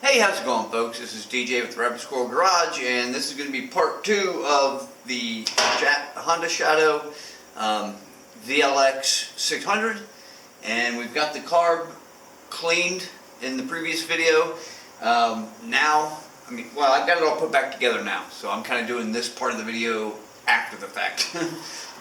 Hey, how's it going, folks? This is DJ with the Rabbit Squirrel Garage, and this is going to be part 2 of the Honda Shadow VLX 600. And we've got the carb cleaned in the previous video. I've got it all put back together now, so I'm kind of doing this part of the video after the fact.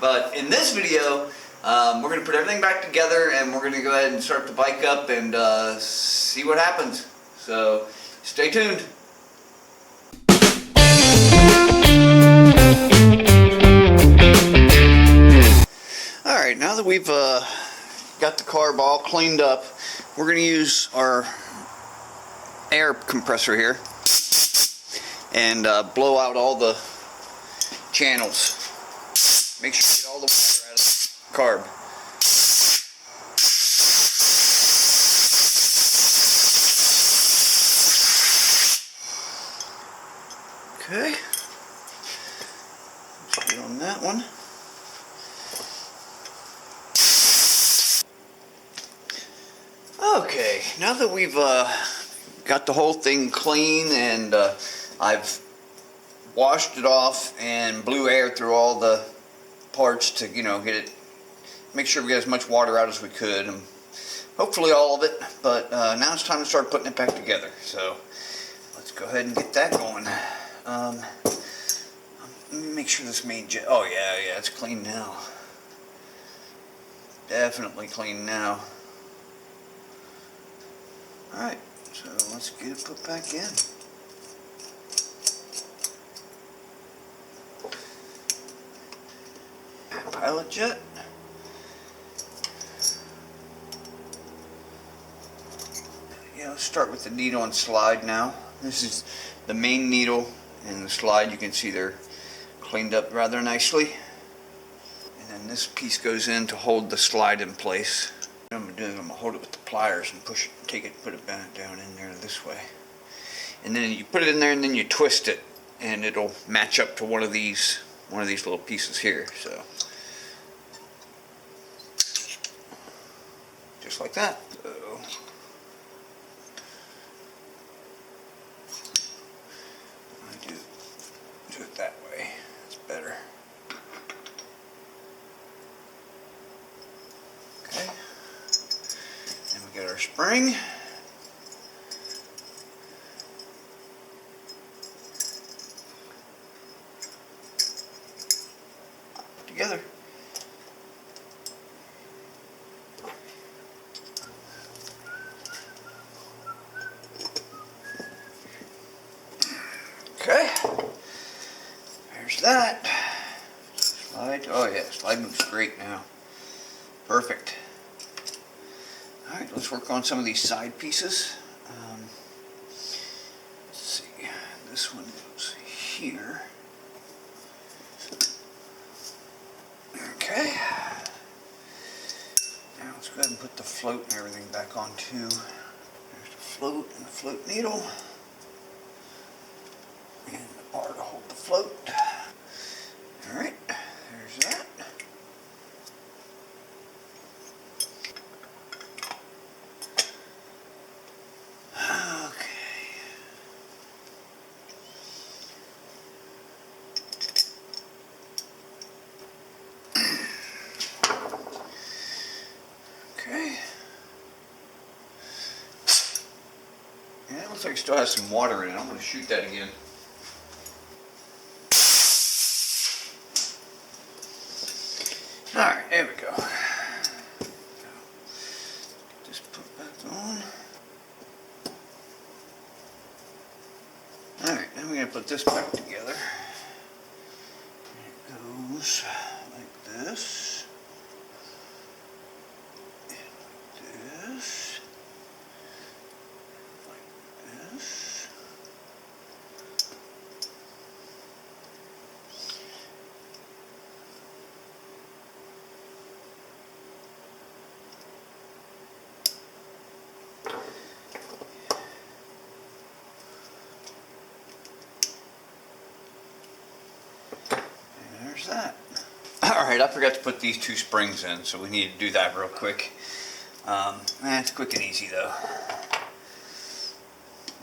But in this video, we're going to put everything back together, and we're going to go ahead and start the bike up and see what happens. So stay tuned. Alright, now that we've got the carb all cleaned up, we're going to use our air compressor here and blow out all the channels. Make sure you get all the water out of the carb. Okay, let's get on that one. Okay, now that we've got the whole thing clean and I've washed it off and blew air through all the parts to, get it, make sure we get as much water out as we could, and hopefully all of it, but now it's time to start putting it back together. So let's go ahead and get that going. Let me make sure this main jet, oh yeah, it's clean now. Definitely clean now. Alright, so let's get it put back in. Pilot jet. Yeah, let's start with the needle and slide now. This is the main needle and the slide. You can see they're cleaned up rather nicely. And then this piece goes in to hold the slide in place. What I'm going to do is I'm going to hold it with the pliers and push it, put it down in there this way. And then you put it in there and then you twist it and it'll match up to one of these little pieces here. So just like that. So I do it that way. It's better. Okay. And we get our spring. Together. Okay, there's that. Slide, oh yeah, slide moves great now. Perfect. Alright, let's work on some of these side pieces. Let's see, this one goes here. Okay. Now let's go ahead and put the float and everything back on too. There's the float and the float needle. And the bar to hold the float. Alright, there's that. Okay. Okay. Yeah, it looks like it still has some water in it. I'm going to shoot that again. Alright, there we go. Just put back on. Alright, then we're going to put this back together. It goes like this. And like this. Like this. There's that. Alright, I forgot to put these two springs in, so we need to do that real quick. It's quick and easy though.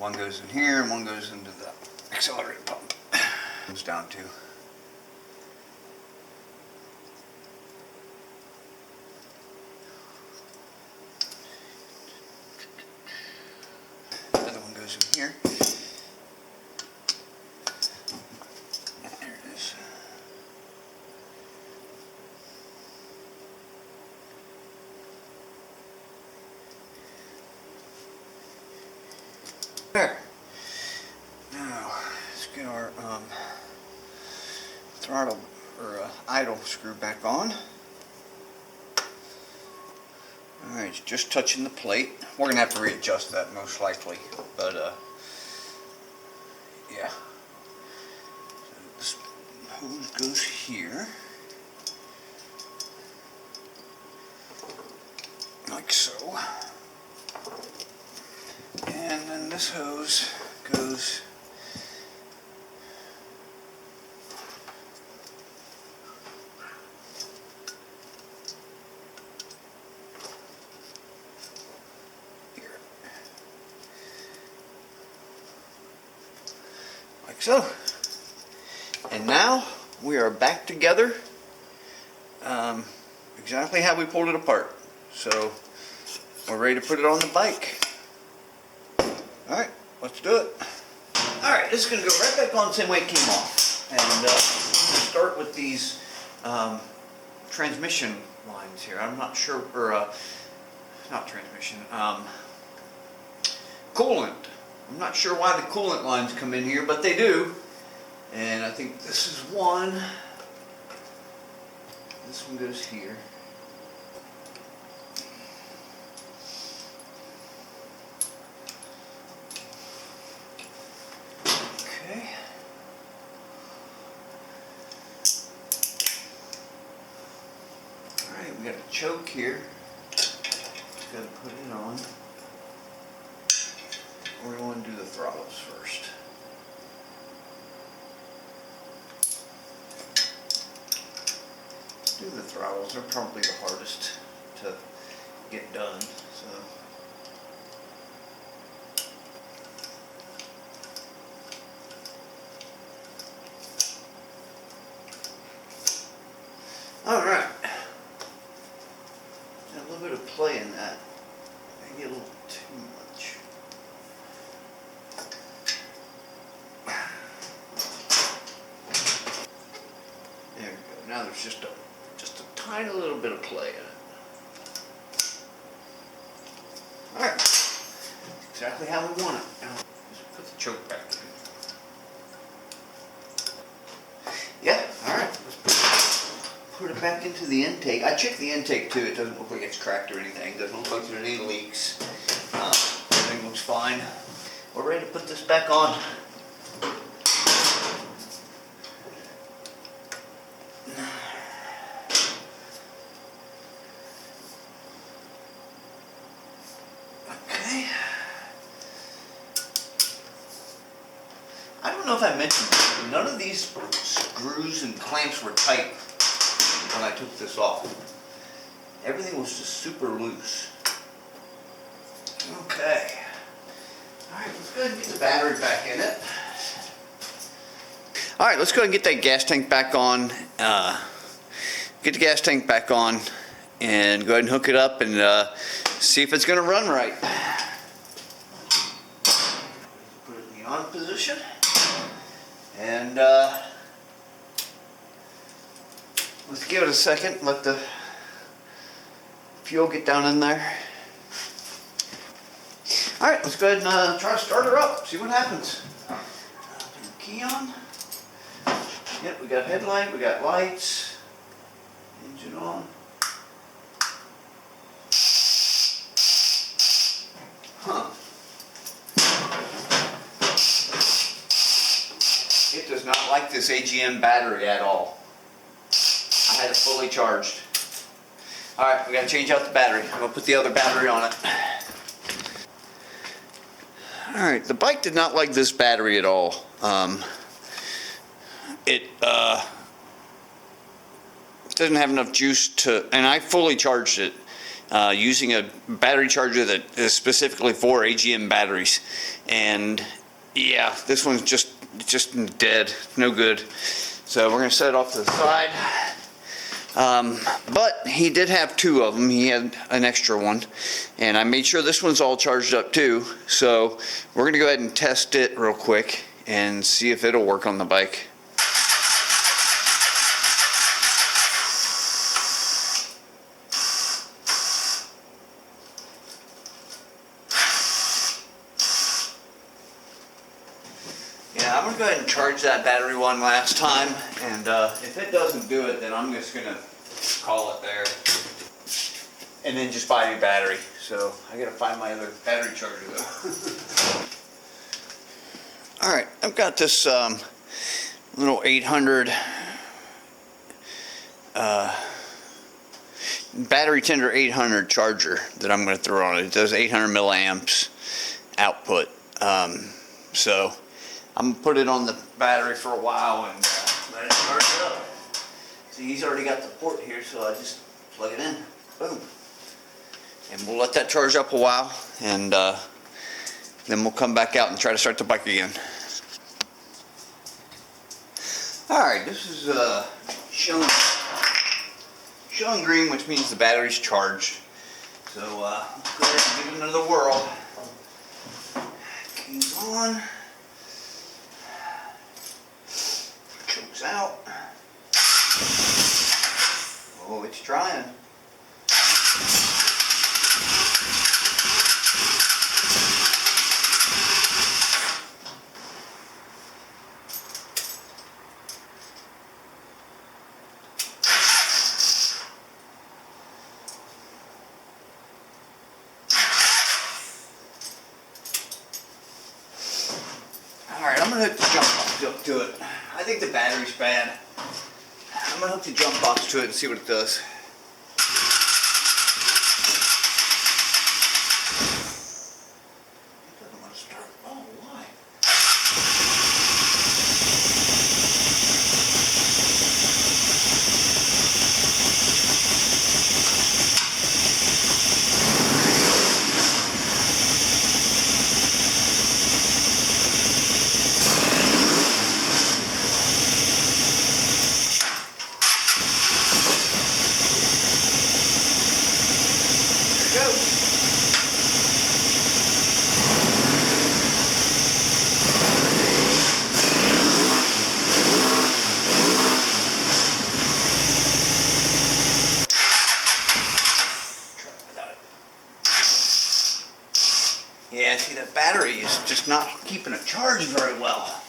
One goes in here and one goes into the accelerator pump. Comes down to. The other one goes in here. There it is. There. Now, let's get our throttle or idle screw back on. Alright, it's just touching the plate. We're going to have to readjust that most likely, but yeah. So this hose goes here. Like so. And then this hose goes here. Like so. And now we are back together exactly how we pulled it apart. So we're ready to put it on the bike. Alright, let's do it. Alright, this is going to go right back on the same way it came off. And we're going to start with these transmission lines here. I'm not sure, or not transmission, coolant. I'm not sure why the coolant lines come in here, but they do. And I think this is one. This one goes here. Okay. Alright, we got a choke here. Just gotta put it on. We're going to do the throttles first. Do the throttles, they're probably the hardest to get done. So. Alright. A little bit of play in that. Maybe a little too much. There we go. Now there's just a tiny little bit of play in it. Alright. Exactly how we want it. Now let's put the choke back in. Yeah, alright. Put it back into the intake. I checked the intake too. It doesn't look like it's cracked or anything. It doesn't look like there's any leaks. Everything looks fine. We're ready to put this back on. Okay. I don't know if I mentioned this, but none of these screws and clamps were tight when I took this off. Everything was just super loose. Okay. Alright, let's go ahead and get the battery back in it. Alright, let's go ahead and get that gas tank back on. Get the gas tank back on and go ahead and hook it up and see if it's going to run right. Put it in the on position. And let's give it a second, let the fuel get down in there. Alright, let's go ahead and try to start her up, see what happens. Turn the key on. Yep, we got headlight, we got lights. Engine on. Huh. It does not like this AGM battery at all. I had it fully charged. Alright, we gotta change out the battery. I'm gonna put the other battery on it. Alright, the bike did not like this battery at all. It doesn't have enough juice to, and I fully charged it. using a battery charger that is specifically for AGM batteries. And yeah, this one's just dead, no good. So we're going to set it off to the side. But he did have two of them. He had an extra one, and I made sure this one's all charged up too. So we're going to go ahead and test it real quick and see if it'll work on the bike. Yeah, I'm going to go ahead and charge that battery one last time, and if it doesn't do it, then I'm just going to call it there and then just buy a new battery. So I got to find my other battery charger though. Alright, I've got this little 800 battery tender 800 charger that I'm going to throw on it. It does 800 milliamps output. So I'm going to put it on the battery for a while and let it charge it up. See, he's already got the port here, so I just plug it in. Boom. And we'll let that charge up a while, and then we'll come back out and try to start the bike again. Alright, this is showing green, which means the battery's charged. So let's go ahead and give it another whirl. Keys on. Chokes out. Oh, it's trying. Alright, I'm going to hook the jump box up to it. I think the battery's bad. I'm going to hook the jump box to it and see what it does. It doesn't want to start. Oh, why? Yeah, see, that battery is just not keeping it charged very well.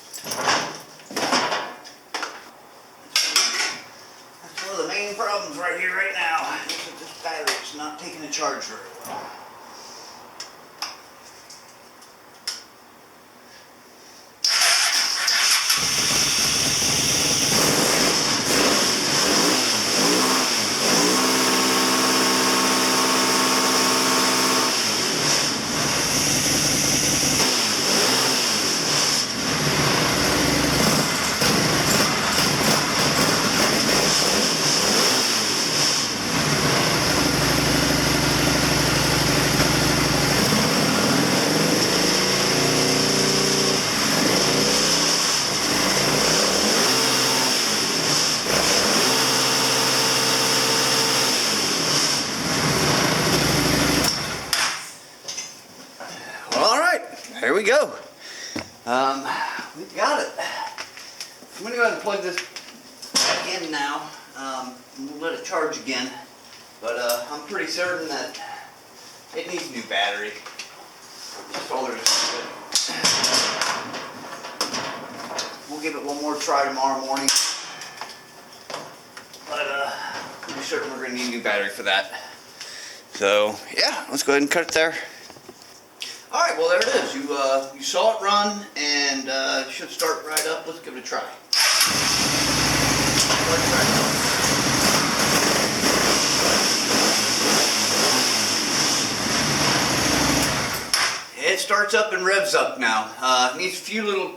That's one of the main problems right here, right now. Is that this battery is not taking the charge very well. There we go. We've got it. I'm going to go ahead and plug this back in now. We'll let it charge again. But I'm pretty certain that it needs a new battery. That's all there is to it. We'll give it one more try tomorrow morning. But pretty certain we're going to need a new battery for that. So yeah, let's go ahead and cut it there. Alright, well there it is. You saw it run, and it should start right up. Let's give it a try. It starts up and revs up now. It needs a few little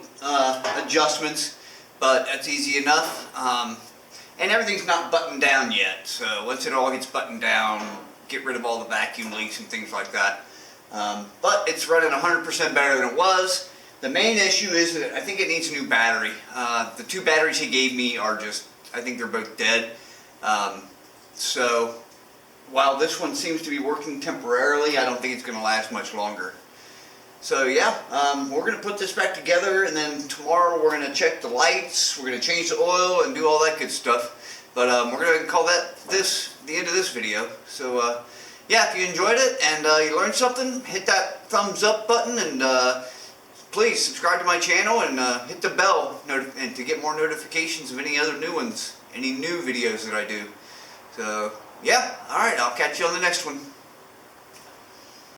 adjustments, but that's easy enough. And everything's not buttoned down yet, so once it all gets buttoned down, get rid of all the vacuum leaks and things like that. But it's running 100% better than it was. The main issue is that I think it needs a new battery. The 2 batteries he gave me are just, I think they're both dead. So while this one seems to be working temporarily, I don't think it's going to last much longer. So yeah, we're going to put this back together, and then tomorrow we're going to check the lights, we're going to change the oil and do all that good stuff. But we're going to call that the end of this video. So yeah, if you enjoyed it and you learned something, hit that thumbs up button, and please subscribe to my channel and hit the bell and to get more notifications of any other new ones, any new videos that I do. So yeah, alright, I'll catch you on the next one.